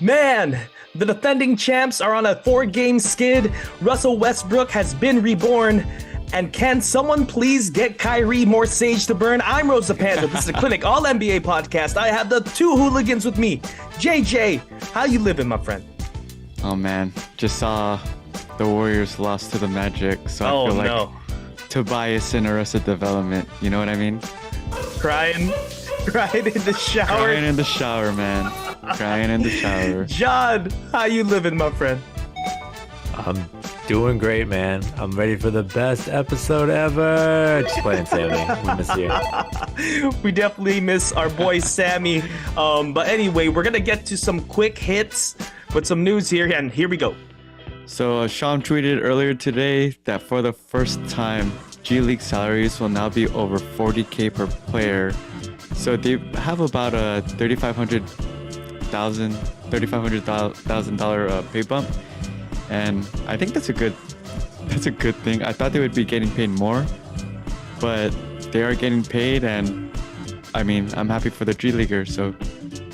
Man, the defending champs are on a 4-game skid. Russell Westbrook has been reborn. And can someone please get Kyrie more sage to burn? I'm Rosa Panda. This is the Clinic All NBA podcast. I have the two hooligans with me. JJ, how you living, my friend? Oh man, just saw the Warriors lost to the Magic, so I feel like Tobias in Arrested Development. You know what I mean? Crying in the shower. Crying in the shower, man. Crying in the shower. John, how you living, my friend? I'm doing great, man. I'm ready for the best episode ever. Just playing Sammy. We miss you. We definitely miss our boy Sammy. But anyway, we're gonna get to some quick hits with some news here, and here we go. So Sean tweeted earlier today that for the first time, G League salaries will now be over $40K per player. So they have about a $3,500,000 pay bump. And I think that's a good thing. I thought they would be getting paid more, but they are getting paid, and I mean, I'm happy for the G Leaguers, so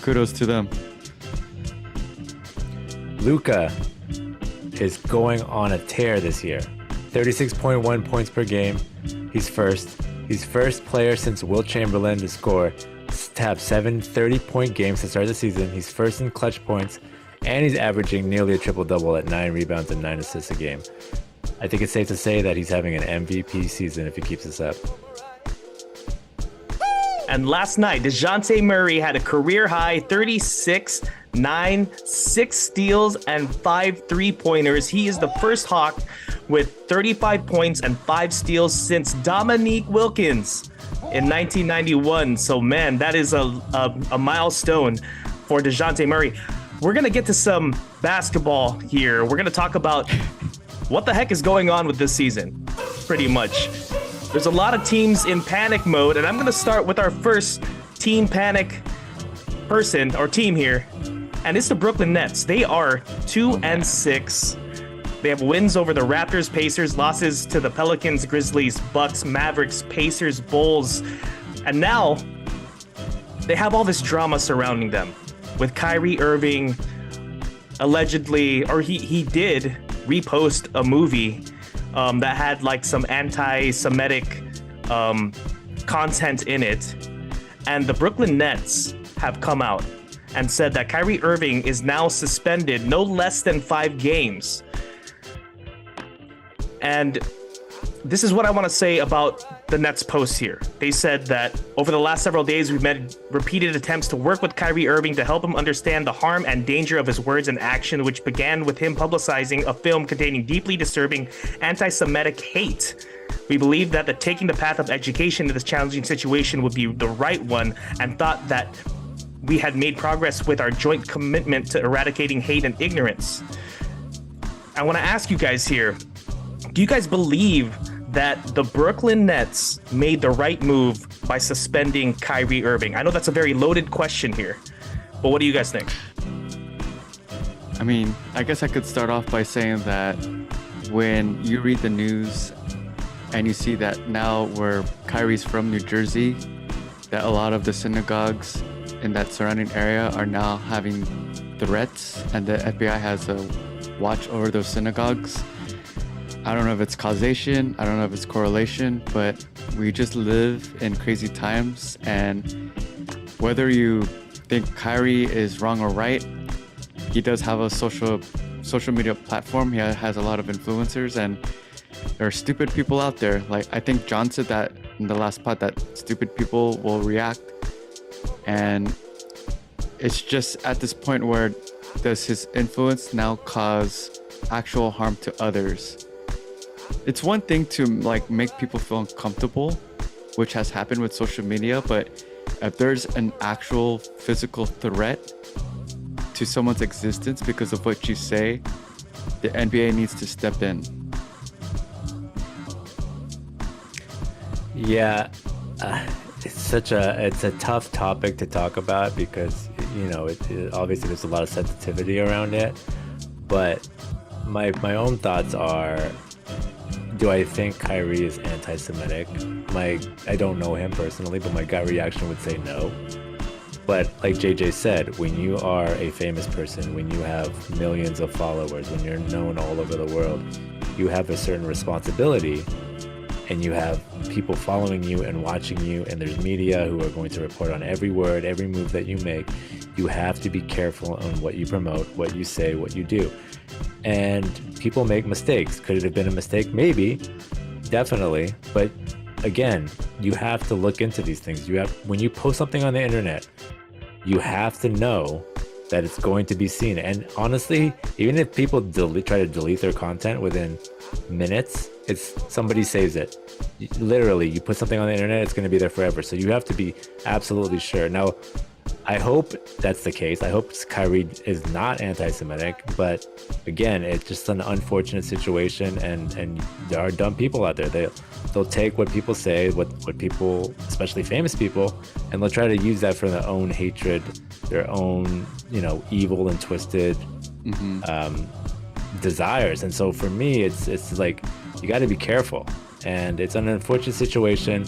kudos to them. Luka is going on a tear this year. 36.1 points per game. He's first. He's first player since Wilt Chamberlain to have 7 30-point games to start the season. He's first in clutch points. And he's averaging nearly a triple-double at 9 rebounds and 9 assists a game. I think it's safe to say that he's having an MVP season if he keeps this up. And last night, DeJounte Murray had a career-high 36, 9, 6 steals, and 5 three-pointers. He is the first Hawk with 35 points and 5 steals since Dominique Wilkins in 1991. So, man, that is a milestone for DeJounte Murray. We're going to get to some basketball here. We're going to talk about what the heck is going on with this season, pretty much. There's a lot of teams in panic mode, and I'm going to start with our first team panic person or team here, and it's the Brooklyn Nets. They are 2-6. They have wins over the Raptors, Pacers, losses to the Pelicans, Grizzlies, Bucks, Mavericks, Pacers, Bulls, and now they have all this drama surrounding them. With Kyrie Irving allegedly, or he did repost a movie that had like some anti-Semitic content in it. And the Brooklyn Nets have come out and said that Kyrie Irving is now suspended no less than 5 games. And this is what I want to say about the Nets post here. They said that over the last several days, we've made repeated attempts to work with Kyrie Irving to help him understand the harm and danger of his words and action, which began with him publicizing a film containing deeply disturbing anti-Semitic hate. We believe that taking the path of education in this challenging situation would be the right one, and thought that we had made progress with our joint commitment to eradicating hate and ignorance. I want to ask you guys here, do you guys believe that the Brooklyn Nets made the right move by suspending Kyrie Irving? I know that's a very loaded question here, but what do you guys think? I mean, I guess I could start off by saying that when you read the news and you see that now where Kyrie's from New Jersey, that a lot of the synagogues in that surrounding area are now having threats, and the FBI has a watch over those synagogues. I don't know if it's causation, I don't know if it's correlation, but we just live in crazy times, and whether you think Kyrie is wrong or right, he does have a social media platform. He has a lot of influencers, and there are stupid people out there. Like, I think John said that in the last pod, that stupid people will react, and it's just at this point where does his influence now cause actual harm to others? It's one thing to like make people feel uncomfortable, which has happened with social media, but if there's an actual physical threat to someone's existence because of what you say, the NBA needs to step in. Yeah, it's a tough topic to talk about because, you know, it obviously there's a lot of sensitivity around it, but my own thoughts are, do I think Kyrie is anti-Semitic? I don't know him personally, but my gut reaction would say no. But like JJ said, when you are a famous person, when you have millions of followers, when you're known all over the world, you have a certain responsibility, and you have people following you and watching you, and there's media who are going to report on every word, every move that you make. You have to be careful on what you promote, what you say, what you do. And people make mistakes. Could it have been a mistake? Maybe, definitely. But again, you have to look into these things. When you post something on the internet, you have to know that it's going to be seen. And honestly, even if people try to delete their content within minutes, somebody saves it. Literally, you put something on the internet, it's going to be there forever. So you have to be absolutely sure. Now, I hope that's the case. I hope Kyrie is not anti-Semitic, but again, it's just an unfortunate situation, and there are dumb people out there. They'll take what people say, what people, especially famous people, and they'll try to use that for their own hatred, their own, evil and twisted desires. And so for me, it's like, you got to be careful, and it's an unfortunate situation.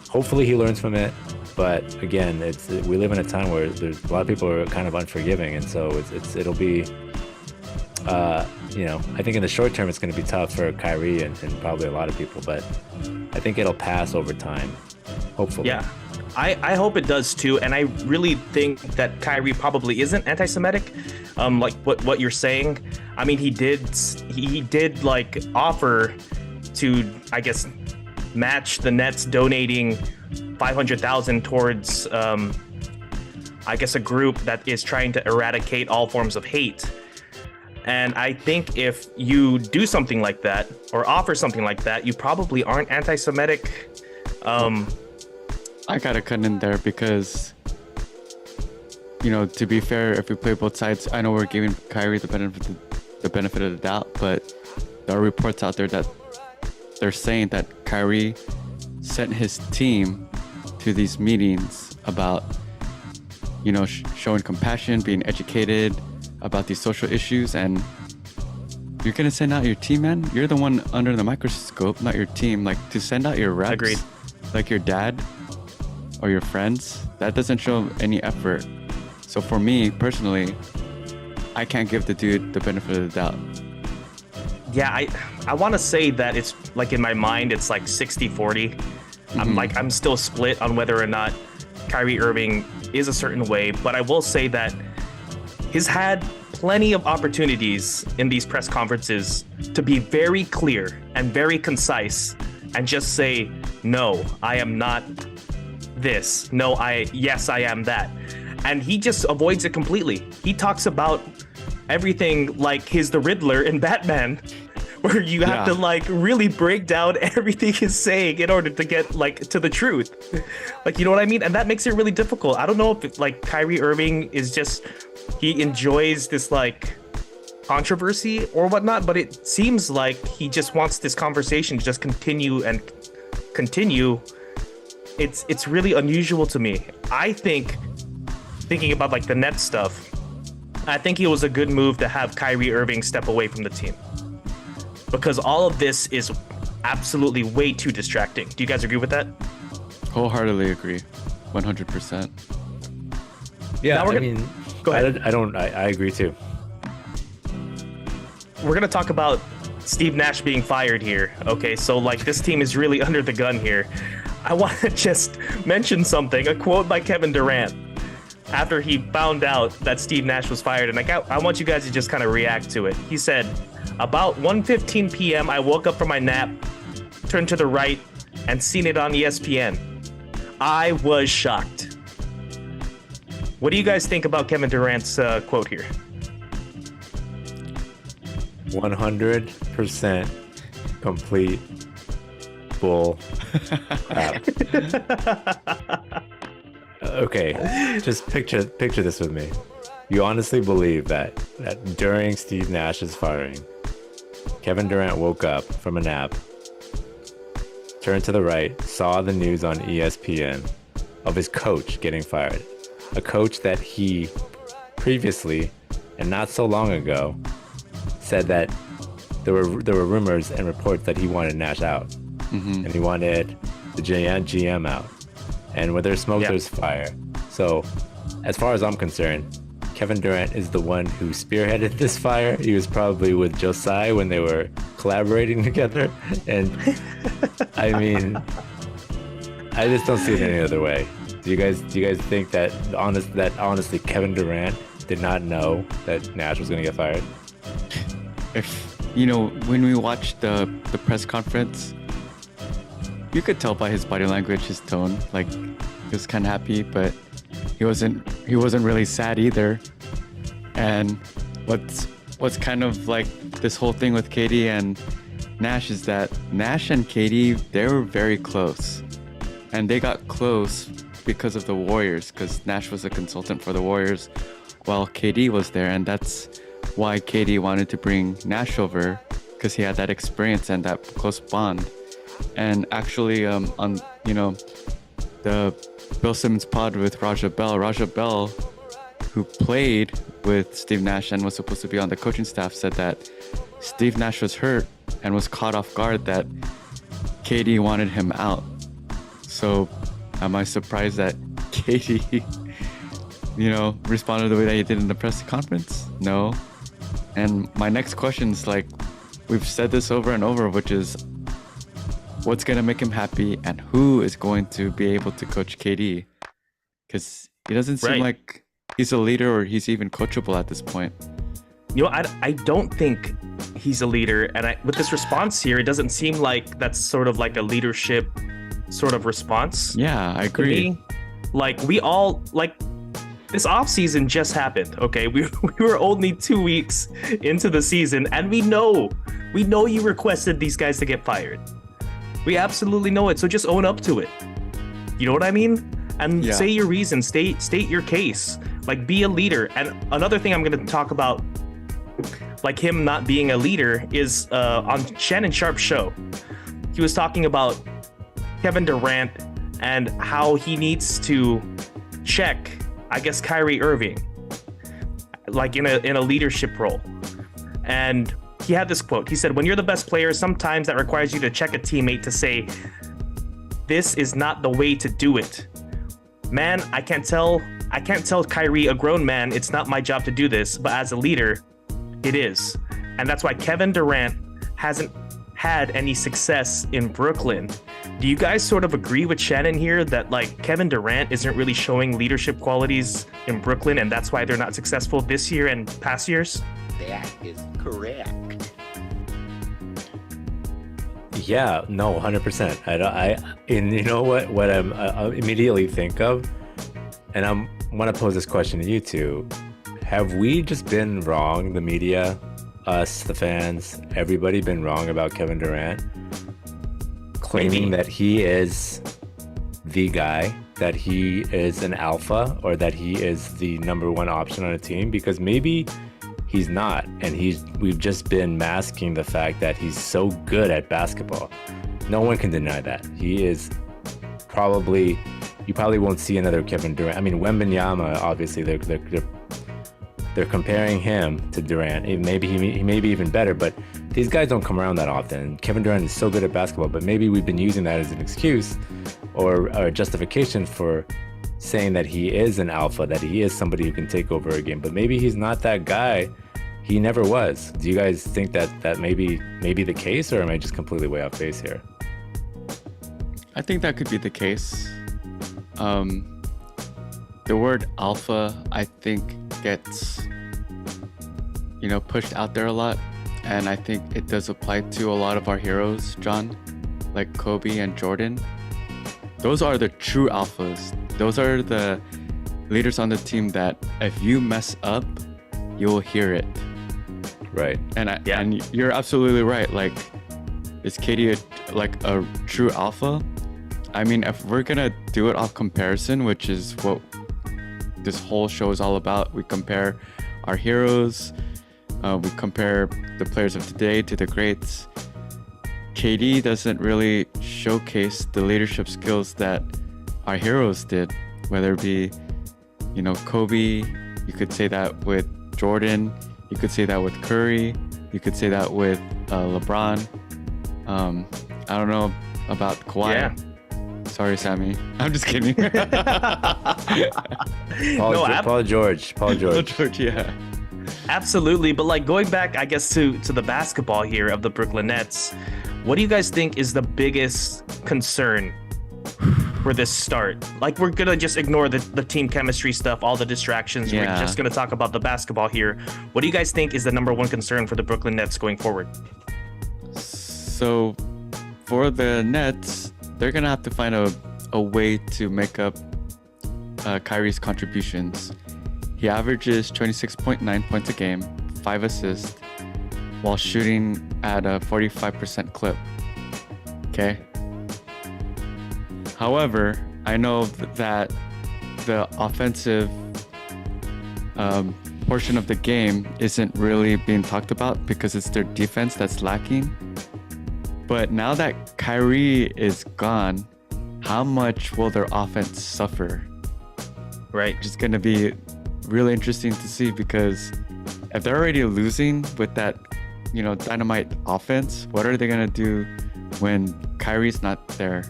Hopefully he learns from it. But again, we live in a time where there's a lot of people are kind of unforgiving, and so it'll be, I think in the short term it's going to be tough for Kyrie and probably a lot of people, but I think it'll pass over time, hopefully. Yeah, I hope it does too, and I really think that Kyrie probably isn't anti-Semitic, like what you're saying. I mean, he did like offer to, I guess, match the Nets donating $500,000 towards, I guess, a group that is trying to eradicate all forms of hate. And I think if you do something like that or offer something like that, you probably aren't anti-Semitic. I gotta cut in there because, to be fair, if we play both sides, I know we're giving Kyrie the benefit of the doubt, but there are reports out there that they're saying that Kyrie sent his team to these meetings about, showing compassion, being educated about these social issues, and you're gonna send out your team, man. You're the one under the microscope, not your team. Like, to send out your reps, Agreed, like your dad or your friends, that doesn't show any effort. So for me personally, I can't give the dude the benefit of the doubt. Yeah, I want to say that it's like, in my mind, it's like 60-40. I'm still split on whether or not Kyrie Irving is a certain way, but I will say that he's had plenty of opportunities in these press conferences to be very clear and very concise and just say, no, I am not this. No, yes, I am that. And he just avoids it completely. He talks about everything like he's the Riddler in Batman, where you have to like really break down everything he's saying in order to get like to the truth. Like, you know what I mean? And that makes it really difficult. I don't know if like Kyrie Irving is just, he enjoys this like controversy or whatnot, but it seems like he just wants this conversation to just continue and continue. It's really unusual to me. I think, thinking about like the Nets stuff, I think it was a good move to have Kyrie Irving step away from the team, because all of this is absolutely way too distracting. Do you guys agree with that? Wholeheartedly agree. 100%. Yeah, go ahead. I agree too. We're gonna talk about Steve Nash being fired here. Okay, so like this team is really under the gun here. I want to just mention something, a quote by Kevin Durant after he found out that Steve Nash was fired, and I want you guys to just kind of react to it. He said, about 1:15 p.m., I woke up from my nap, turned to the right, and seen it on ESPN. I was shocked. What do you guys think about Kevin Durant's quote here? 100% complete bull crap. Okay, just picture this with me. You honestly believe that during Steve Nash's firing, Kevin Durant woke up from a nap, turned to the right, saw the news on ESPN of his coach getting fired, a coach that he previously and not so long ago said that there were rumors and reports that he wanted Nash out, and he wanted the GM out, and where there's smoke, there's fire. So as far as I'm concerned, Kevin Durant is the one who spearheaded this fire. He was probably with Josiah when they were collaborating together. And I mean, I just don't see it any other way. Do you guys think that honestly Kevin Durant did not know that Nash was going to get fired? If when we watched the press conference, you could tell by his body language, his tone, like he was kind of happy, but he wasn't really sad either. And what's kind of like this whole thing with KD and Nash is that Nash and KD, they were very close, and they got close because of the Warriors, because Nash was a consultant for the Warriors while KD was there, and that's why KD wanted to bring Nash over, because he had that experience and that close bond. And actually, on the Bill Simmons pod with Raja Bell, who played with Steve Nash and was supposed to be on the coaching staff, said that Steve Nash was hurt and was caught off guard that KD wanted him out. So am I surprised that KD, responded the way that he did in the press conference? No. And my next question is, like, we've said this over and over, which is, what's going to make him happy and who is going to be able to coach KD? Because he doesn't seem like he's a leader or he's even coachable at this point. I don't think he's a leader. And with this response here, it doesn't seem like that's sort of like a leadership sort of response. Yeah, I agree. Like, we all, like, this offseason just happened, okay? We were only 2 weeks into the season, and we know you requested these guys to get fired. We absolutely know it, so just own up to it. You know what I mean? And say your reason, state your case. Like, be a leader. And another thing I'm going to talk about, like him not being a leader, is on Shannon Sharp's show. He was talking about Kevin Durant and how he needs to check, I guess, Kyrie Irving, like in a leadership role. And he had this quote. He said, "When you're the best player, sometimes that requires you to check a teammate to say, this is not the way to do it. Man, I can't tell Kyrie, a grown man, it's not my job to do this, but as a leader, it is." And that's why Kevin Durant hasn't had any success in Brooklyn. Do you guys sort of agree with Shannon here that, like, Kevin Durant isn't really showing leadership qualities in Brooklyn, and that's why they're not successful this year and past years? That is correct. Yeah, no, 100%. And you know what I immediately think of, and I want to pose this question to you two. Have we just been wrong, the media, us, the fans, everybody been wrong about Kevin Durant? Claiming that he is the guy, that he is an alpha, or that he is the number one option on a team, because maybe he's not, and we've just been masking the fact that he's so good at basketball. No one can deny that. He is probably, you probably won't see another Kevin Durant. I mean, Wembanyama, obviously they're comparing him to Durant. He may be even better, but these guys don't come around that often. Kevin Durant is so good at basketball, but maybe we've been using that as an excuse or a justification for saying that he is an alpha, that he is somebody who can take over a game, but maybe he's not that guy. He never was. Do you guys think that may be the case, or am I just completely way off base here? I think that could be the case. The word alpha, I think, gets pushed out there a lot, and I think it does apply to a lot of our heroes, John, like Kobe and Jordan. Those are the true alphas. Those are the leaders on the team that if you mess up, you'll hear it. Right. And you're absolutely right. Like, is KD a true alpha? I mean, if we're gonna do it off comparison, which is what this whole show is all about, we compare our heroes, we compare the players of today to the greats. KD doesn't really showcase the leadership skills that our heroes did, whether it be, Kobe, you could say that with Jordan, you could say that with Curry, you could say that with LeBron. I don't know about Kawhi. Sorry, Sammy. I'm just kidding. Paul George. Yeah. Absolutely, but like going back, I guess to the basketball here of the Brooklyn Nets, what do you guys think is the biggest concern for this start? Like, we're gonna just ignore the team chemistry stuff, all the distractions. Yeah. We're just gonna talk about the basketball here. What do you guys think is the number one concern for the Brooklyn Nets going forward? So for the Nets, they're gonna have to find a way to make up Kyrie's contributions. He averages 26.9 points a game, 5 assists, while shooting at a 45% clip. Okay. However, I know that the offensive portion of the game isn't really being talked about because it's their defense that's lacking. But now that Kyrie is gone, how much will their offense suffer? Right. It's going to be really interesting to see, because if they're already losing with that, dynamite offense, what are they going to do when Kyrie's not there?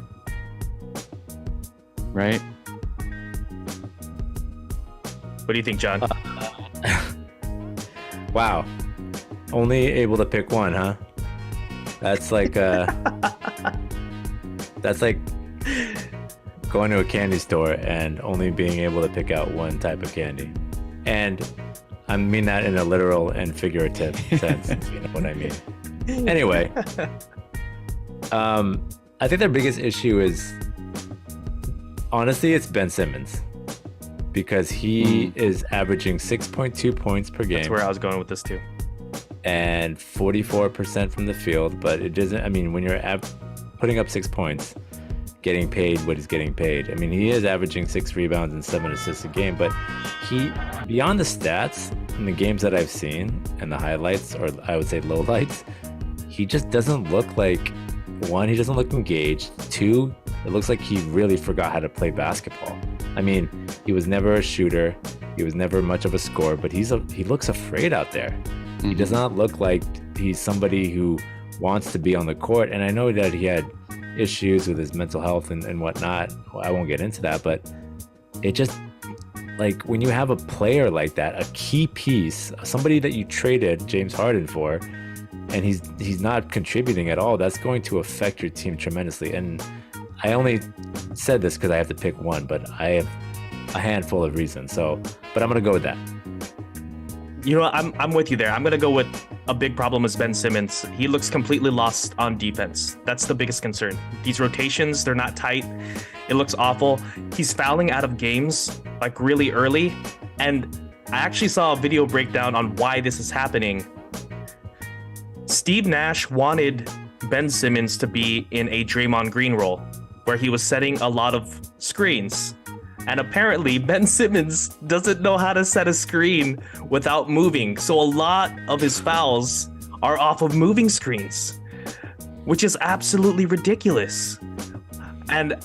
Right? What do you think, John? Wow. Only able to pick one, huh? That's like that's like going to a candy store and only being able to pick out one type of candy. And I mean that in a literal and figurative sense, if you know what I mean. Anyway, I think their biggest issue is, honestly, it's Ben Simmons, because he is averaging 6.2 points per game. That's where I was going with this too. And 44% from the field, but it doesn't, I mean, when you're putting up 6 points, getting paid what he's getting paid. I mean, he is averaging 6 rebounds and 7 assists a game, but he, beyond the stats in the games that I've seen and the highlights, or I would say lowlights, he just doesn't look like, one, he doesn't look engaged. Two, it looks like he really forgot how to play basketball. I mean, he was never a shooter. He was never much of a scorer, but he looks afraid out there. Mm-hmm. He does not look like he's somebody who wants to be on the court. And I know that he had issues with his mental health and whatnot. Well, I won't get into that, but it just, like, when you have a player like that, a key piece, somebody that you traded James Harden for, and he's not contributing at all, that's going to affect your team tremendously. And I only said this because I have to pick one, but I have a handful of reasons. But I'm going to go with that. You know, I'm with you there. I'm going to go with a big problem is Ben Simmons. He looks completely lost on defense. That's the biggest concern. These rotations, they're not tight. It looks awful. He's fouling out of games like really early. And I actually saw a video breakdown on why this is happening. Steve Nash wanted Ben Simmons to be in a Draymond Green role, where he was setting a lot of screens. And apparently Ben Simmons doesn't know how to set a screen without moving. So a lot of his fouls are off of moving screens, which is absolutely ridiculous. And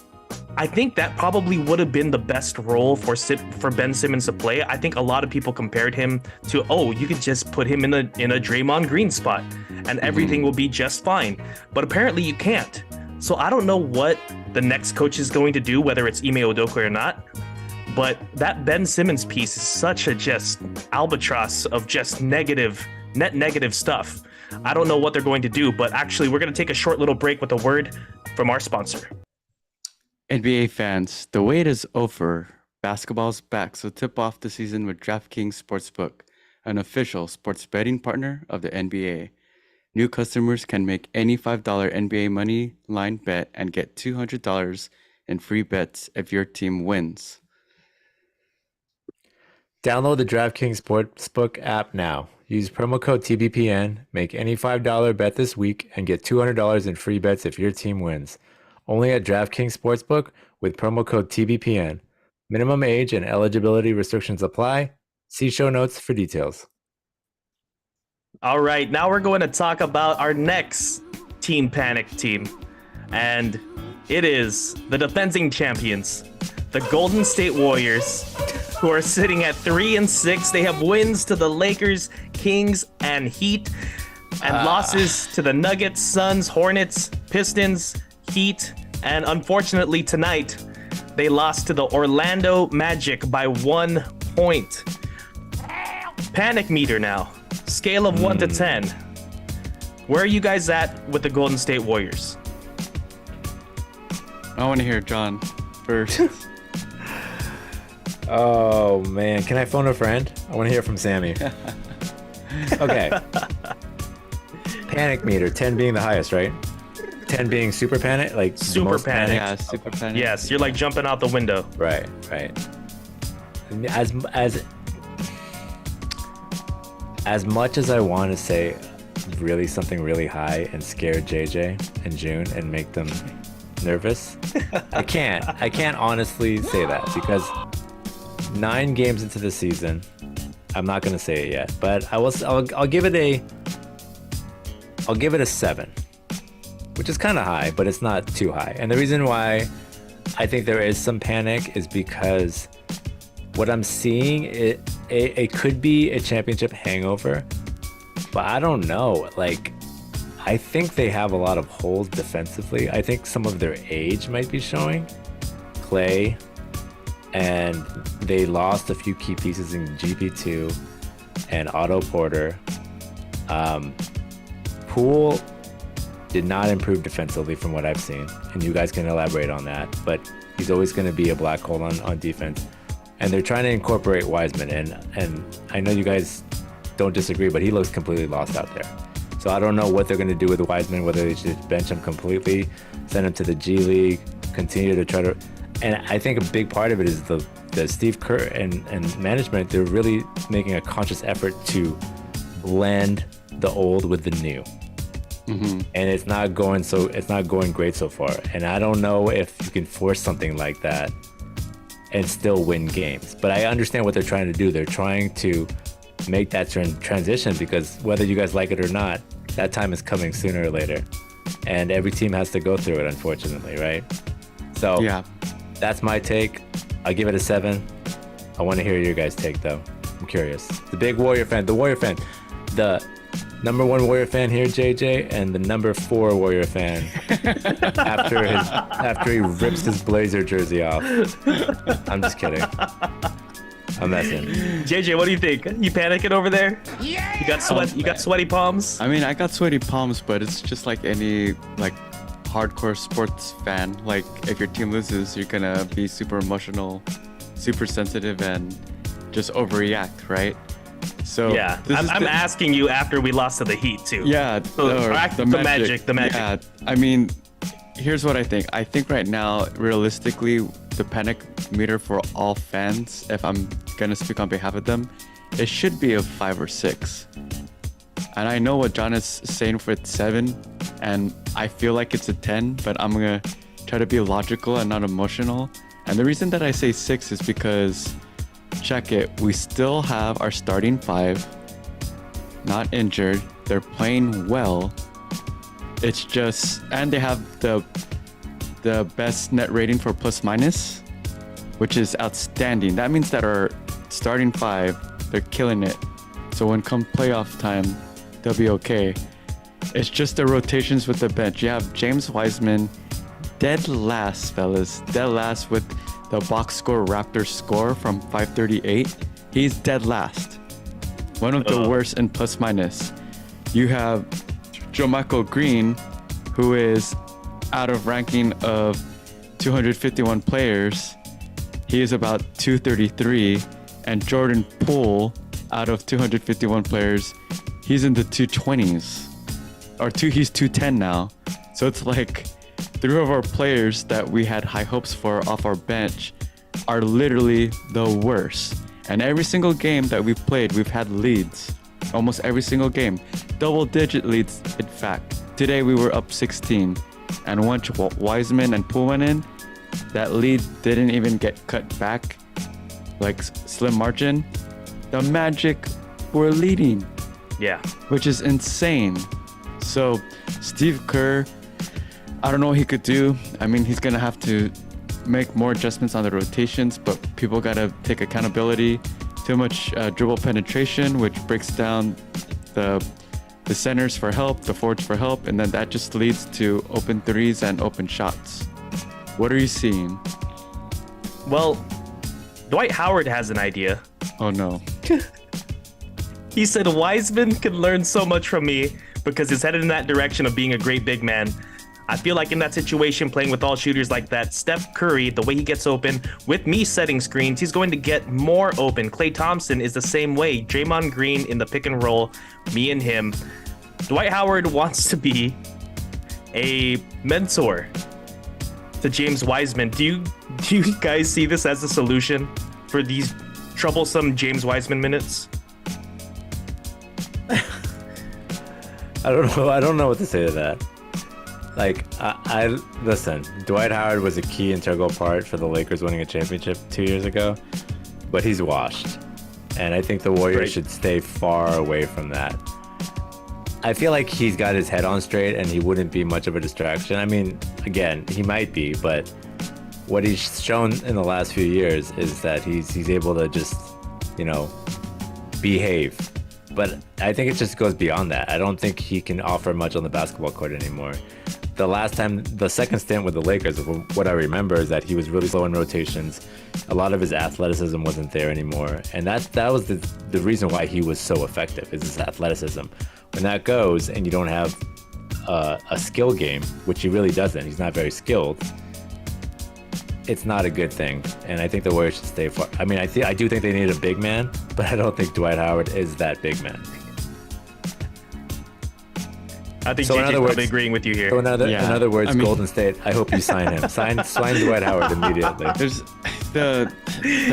I think that probably would have been the best role for Ben Simmons to play. I think a lot of people compared him to, you could just put him in a Draymond Green spot and everything will be just fine. But apparently you can't. So I don't know what the next coach is going to do, whether it's Ime Udoka or not. But that Ben Simmons piece is such a just albatross of just net negative stuff. I don't know what they're going to do, but actually we're going to take a short little break with a word from our sponsor. NBA fans, the wait is over. Basketball's back, so tip off the season with DraftKings Sportsbook, an official sports betting partner of the NBA. New customers can make any $5 NBA money line bet and get $200 in free bets if your team wins. Download the DraftKings Sportsbook app now. Use promo code TBPN, make any $5 bet this week, and get $200 in free bets if your team wins. Only at DraftKings Sportsbook with promo code TBPN. Minimum age and eligibility restrictions apply. See show notes for details. All right, now we're going to talk about our next Team Panic team. And it is the defending champions, the Golden State Warriors, who are sitting at 3-6. They have wins to the Lakers, Kings, and Heat, and losses to the Nuggets, Suns, Hornets, Pistons, Heat, And unfortunately tonight, they lost to the Orlando Magic by 1 point. Panic meter now. Scale of 1 to 10. Where are you guys at with the Golden State Warriors? I want to hear John first. Oh man, can I phone a friend? I want to hear from Sammy. Okay. Panic meter, 10 being the highest, right? 10 being super panic, like Super most panic. Yeah, super panic. Yes, you're like jumping out the window. Right. As much as I want to say really something really high and scare JJ and June and make them nervous, I can't honestly say that because 9 games into the season, I'm not gonna say it yet, but I'll give it a 7, which is kind of high, but it's not too high. And the reason why I think there is some panic is because what I'm seeing, it could be a championship hangover, but I don't know. Like, I think they have a lot of holes defensively. I think some of their age might be showing. Clay, and they lost a few key pieces in GP2 and Otto Porter. Poole did not improve defensively from what I've seen, and you guys can elaborate on that, but he's always going to be a black hole on defense. And they're trying to incorporate Wiseman, and I know you guys don't disagree, but he looks completely lost out there. So I don't know what they're going to do with Wiseman, whether they should bench him completely, send him to the G League, continue to try to... And I think a big part of it is the Steve Kerr and management, they're really making a conscious effort to blend the old with the new. Mm-hmm. And it's not going great so far. And I don't know if you can force something like that and still win games. But I understand what they're trying to do. They're trying to make that transition, because whether you guys like it or not, that time is coming sooner or later. And every team has to go through it, unfortunately, right? So yeah, that's my take. I'll give it a 7. I want to hear your guys' take, though. I'm curious. The Warrior fan, the number 1 Warrior fan here, JJ, and the number 4 Warrior fan after he rips his Blazer jersey off. I'm just kidding. I'm messing. JJ, what do you think? You panicking over there? Yeah. You got sweaty palms? I mean, I got sweaty palms, but it's just like any hardcore sports fan. Like, if your team loses, you're gonna be super emotional, super sensitive, and just overreact, right? So yeah, I'm asking you after we lost to the Heat too. Yeah, the Magic. Yeah, I mean, here's what I think. I think right now, realistically, the panic meter for all fans, if I'm gonna speak on behalf of them, it should be a 5 or 6. And I know what John is saying for 7, and I feel like it's a 10, but I'm gonna try to be logical and not emotional. And the reason that I say 6 is because, check it, we still have our starting 5, not injured. They're playing well. It's just, and they have the best net rating for plus minus, which is outstanding. That means that our starting 5, they're killing it. So when come playoff time, they'll be okay. It's just the rotations with the bench. You have James Wiseman, dead last, fellas. Dead last with the box score Raptors score from 538. He's dead last. One of the worst in plus minus. You have JaMychal Green, who is out of ranking of 251 players. He is about 233. And Jordan Poole, out of 251 players, he's in the 220s. He's 210 now. So it's like 3 of our players that we had high hopes for off our bench are literally the worst. And every single game that we've played, we've had leads. Almost every single game. Double-digit leads, in fact. Today we were up 16. And once Wiseman and Poole went in, that lead didn't even get cut back. Like slim margin. The Magic were leading. Yeah. Which is insane. So Steve Kerr, I don't know what he could do. I mean, he's going to have to make more adjustments on the rotations, but people got to take accountability. Too much dribble penetration, which breaks down the centers for help, the forwards for help, and then that just leads to open threes and open shots. What are you seeing? Well, Dwight Howard has an idea. Oh no. He said Wiseman can learn so much from me because he's headed in that direction of being a great big man. I feel like in that situation, playing with all shooters like that, Steph Curry, the way he gets open, with me setting screens, he's going to get more open. Klay Thompson is the same way. Draymond Green in the pick and roll, me and him. Dwight Howard wants to be a mentor to James Wiseman. Do you guys see this as a solution for these troublesome James Wiseman minutes? I don't know what to say to that. Like, I listen, Dwight Howard was a key integral part for the Lakers winning a championship 2 years ago, but he's washed. And I think the Warriors Right. should stay far away from that. I feel like he's got his head on straight and he wouldn't be much of a distraction. I mean, again, he might be, but what he's shown in the last few years is that he's able to just, behave. But I think it just goes beyond that. I don't think he can offer much on the basketball court anymore. The second stint with the Lakers, what I remember is that he was really slow in rotations. A lot of his athleticism wasn't there anymore. And that was the reason why he was so effective, is his athleticism. When that goes and you don't have a skill game, which he really doesn't, he's not very skilled, it's not a good thing. And I think the Warriors should stay far. I mean, I do think they need a big man, but I don't think Dwight Howard is that big man. I think So in JJ's other words- probably agreeing with you here. So in other words, I mean- Golden State, I hope you sign him. Sign Dwight Howard immediately. There's the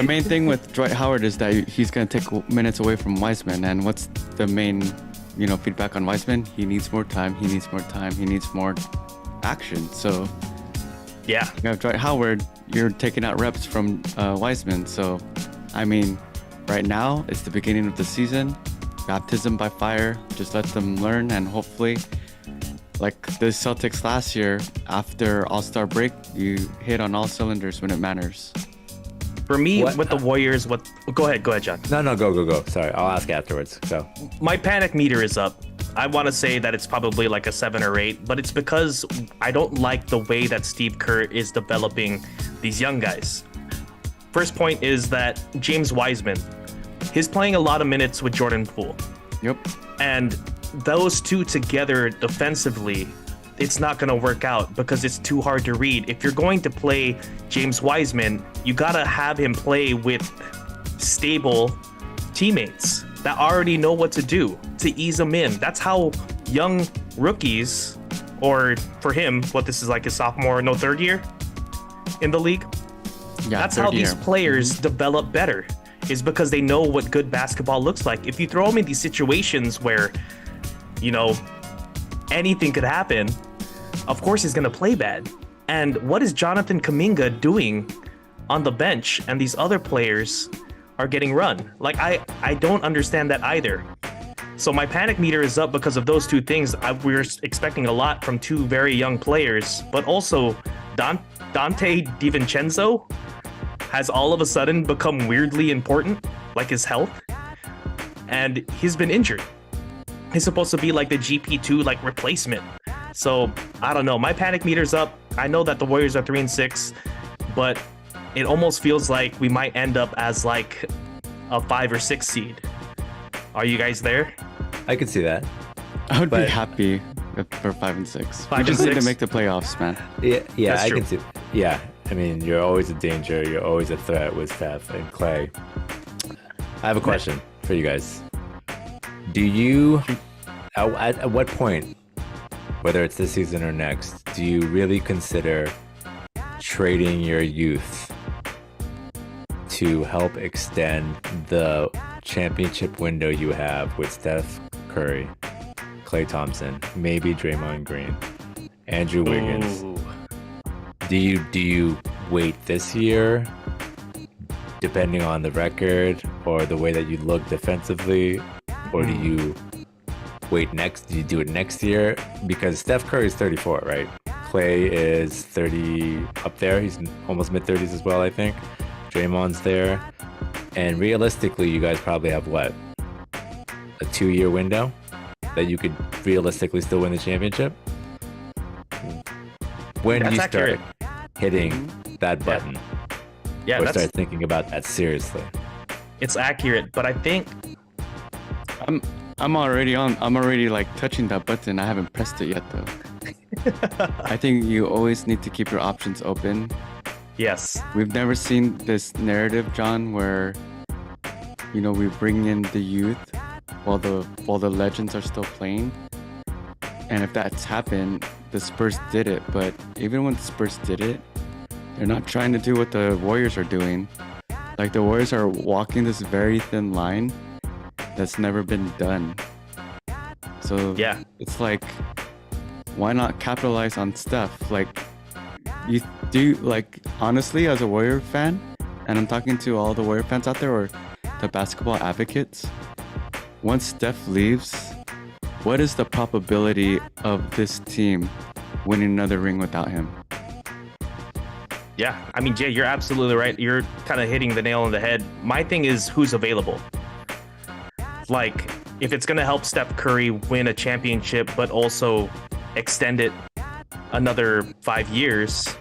main thing with Dwight Howard is that he's gonna take minutes away from Wiseman. And what's the main, feedback on Wiseman? He needs more time. He needs more time. He needs more action. So Yeah. you have Dwight Howard. You're taking out reps from Wiseman. So, I mean, right now it's the beginning of the season. Baptism by fire. Just let them learn, and hopefully, like the Celtics last year, after All-Star break, you hit on all cylinders when it matters. For me, What- with the Warriors, go ahead, John. No, go. Sorry, I'll ask afterwards. Go. My panic meter is up. I want to say that it's probably like a 7 or 8, but it's because I don't like the way that Steve Kerr is developing these young guys. First point is that James Wiseman, he's playing a lot of minutes with Jordan Poole. Yep. And those two together defensively, it's not going to work out because it's too hard to read. If you're going to play James Wiseman, you got to have him play with stable teammates that already know what to do to ease him in. That's how young rookies, or for him, what this is like his third year in the league. Yeah. That's how third these year. players develop better, is because they know what good basketball looks like. If you throw them in these situations where, anything could happen, of course he's going to play bad. And what is Jonathan Kuminga doing on the bench and these other players are getting run? Like, I don't understand that either. So my panic meter is up because of those two things. We're expecting a lot from two very young players, but also Dante DiVincenzo has all of a sudden become weirdly important, like his health, and he's been injured. He's supposed to be like the GP2 like replacement. So I don't know. My panic meter's up. I know that the Warriors are 3-6, but it almost feels like we might end up as like a 5 or 6 seed. Are you guys there? I could see that. I would be but- happy for 5 and 6. 5 We just and need to 6. make the playoffs, man. Yeah, That's I true. can see. Yeah, I mean, you're always a danger. You're always a threat with Steph and Clay. I have a question for you guys. Do you, at what point, whether it's this season or next, do you really consider trading your youth to help extend the championship window you have with Steph Curry, Klay Thompson, maybe Draymond Green, Andrew Wiggins? Ooh. Do you wait this year, depending on the record or the way that you look defensively, or do you wait next? Do you do it next year? Because Steph Curry is 34, right? Clay is 30 up there. He's almost mid-30s as well, I think. Draymond's there. And realistically, you guys probably have what? A 2-year window that you could realistically still win the championship? When That's you accurate. start hitting that button Yeah, or that's start thinking about that seriously. it's accurate, but I think I'm already like touching that button. I haven't pressed it yet though. I think you always need to keep your options open. yes. We've never seen this narrative, John, where we bring in the youth while the legends are still playing. And if that's happened, the Spurs did it. But even when the Spurs did it, they're not trying to do what the Warriors are doing. Like the Warriors are walking this very thin line that's never been done. So Yeah. it's like, why not capitalize on stuff? Like, you do, like, honestly, as a Warrior fan, and I'm talking to all the Warrior fans out there or the basketball advocates, once Steph leaves, what is the probability of this team winning another ring without him? Yeah, I mean, Jay, you're absolutely right. You're kind of hitting the nail on the head. My thing is who's available. Like, if it's going to help Steph Curry win a championship, but also extend it another 5 years,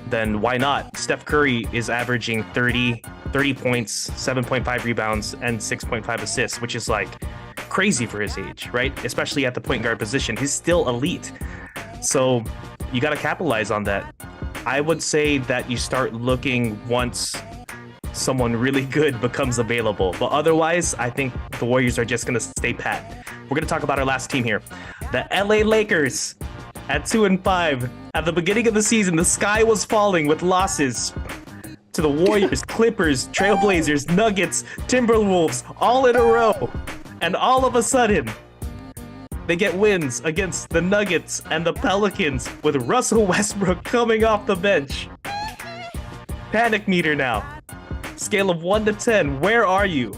then why not? Steph Curry is averaging 30 points, 7.5 rebounds, and 6.5 assists, which is like crazy for his age, right? Especially at the point guard position. He's still elite. So you got to capitalize on that. I would say that you start looking once someone really good becomes available. But otherwise, I think the Warriors are just going to stay pat. We're going to talk about our last team here. The LA Lakers at 2-5. At the beginning of the season, the sky was falling with losses to the Warriors, Clippers, Trailblazers, Nuggets, Timberwolves, all in a row. And all of a sudden, they get wins against the Nuggets and the Pelicans with Russell Westbrook coming off the bench. Panic meter now. Scale of 1 to 10, where are you?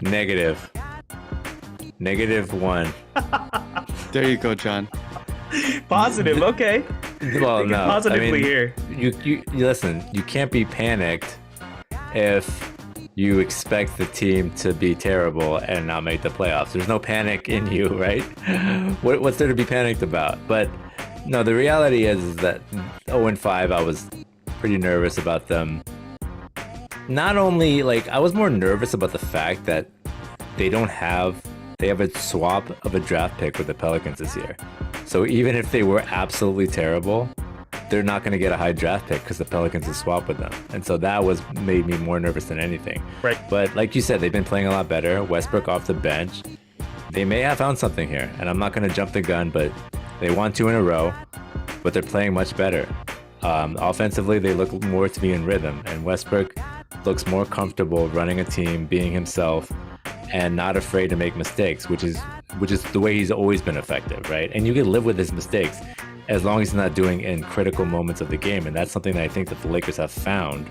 Negative. -1. There you go, John. Positive, okay. Well, Thinking no. positively here. You listen. You can't be panicked if you expect the team to be terrible and not make the playoffs. There's no panic in you, right? What's there to be panicked about? But no, the reality is that 0-5, I was pretty nervous about them. Not only, like, I was more nervous about the fact that they have a swap of a draft pick with the Pelicans this year. So even if they were absolutely terrible, they're not going to get a high draft pick because the Pelicans will swap with them. And so that made me more nervous than anything. Right. But like you said, they've been playing a lot better. Westbrook off the bench. They may have found something here. And I'm not going to jump the gun, but they won 2 in a row. But they're playing much better. Offensively, they look more to be in rhythm. And Westbrook looks more comfortable running a team, being himself, and not afraid to make mistakes, which is the way he's always been effective, right? And you can live with his mistakes as long as he's not doing in critical moments of the game. And that's something that I think that the Lakers have found.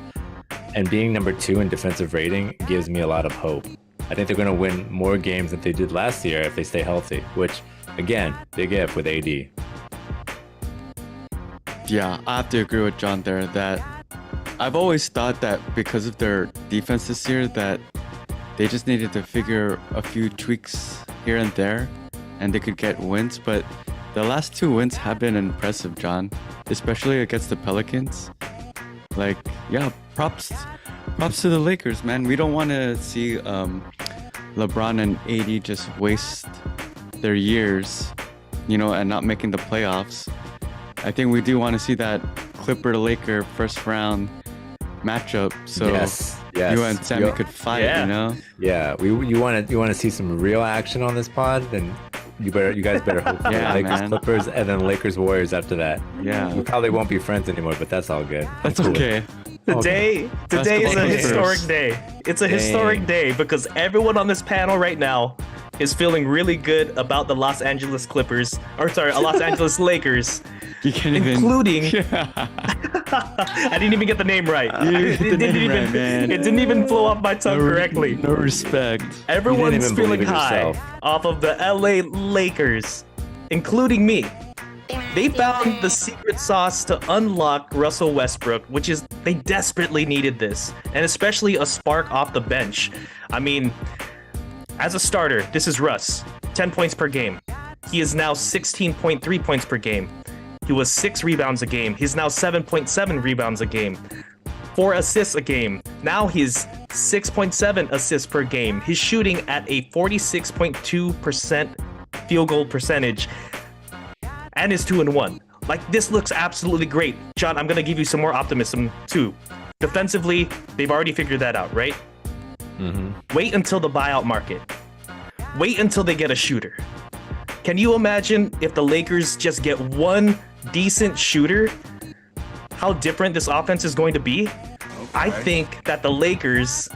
And being number 2 in defensive rating gives me a lot of hope. I think they're going to win more games than they did last year if they stay healthy, which, again, big if with AD. Yeah, I have to agree with John there that I've always thought that because of their defense this year that they just needed to figure a few tweaks here and there and they could get wins. But the last 2 wins have been impressive, John, especially against the Pelicans. Like, yeah, props to the Lakers, man. We don't want to see LeBron and AD just waste their years, and not making the playoffs. I think we do want to see that Clipper-Laker first round matchup, so yes. you and Sammy could fight. Yeah. Yeah, you want to see some real action on this pod, then you guys better hope for Yeah, Lakers man. Clippers and then Lakers Warriors after that. Yeah. We probably won't be friends anymore, but that's all good. I'm That's cool with okay. it. Today is a Basketball historic Clippers. day. It's a Dang. historic day because everyone on this panel right now is feeling really good about the Los Angeles Lakers, You can't even. including Yeah. I didn't even get the name right. You It hit the didn't name even right, man. it didn't even flow off my tongue correctly. No respect. Everyone's even feeling believe in high yourself. off of the LA Lakers, including me. They found the secret sauce to unlock Russell Westbrook, which is they desperately needed this, and especially a spark off the bench. I mean, as a starter, this is Russ, 10 points per game. He is now 16.3 points per game. he was 6 rebounds a game. He's now 7.7 rebounds a game. 4 assists a game. Now he's 6.7 assists per game. He's shooting at a 46.2% field goal percentage and is 2-1. Like, this looks absolutely great. John, I'm going to give you some more optimism too. Defensively, they've already figured that out, right? Wait until the buyout market. Wait until they get a shooter. Can you imagine if the Lakers just get one decent shooter? How different this offense is going to be? I think that the Lakers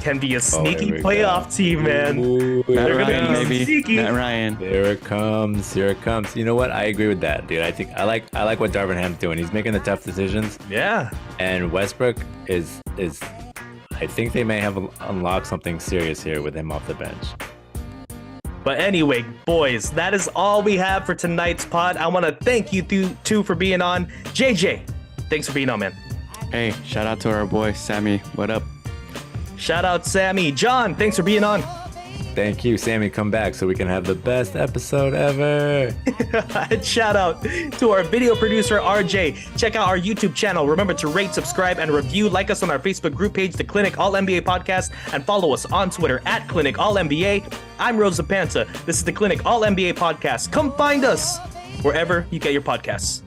can be a sneaky here we playoff team, man. Ooh, Matt They're gonna Ryan, be maybe. sneaky. Matt Ryan. Here it comes. Here it comes. You know what? I agree with that, dude. I like what Darvin Ham's doing. He's making the tough decisions. Yeah. And Westbrook is I think they may have unlocked something serious here with him off the bench. But anyway, boys, that is all we have for tonight's pod. I want to thank you two for being on. JJ, thanks for being on, man. Hey, shout out to our boy Sammy. What up? Shout out Sammy. John, thanks for being on. Thank you, Sammy. Come back so we can have the best episode ever. And shout out to our video producer, RJ. Check out our YouTube channel. Remember to rate, subscribe, and review. Like us on our Facebook group page, The Clinic All NBA Podcast, and follow us on Twitter at Clinic All NBA. I'm Rosa Panta. This is The Clinic All NBA Podcast. Come find us wherever you get your podcasts.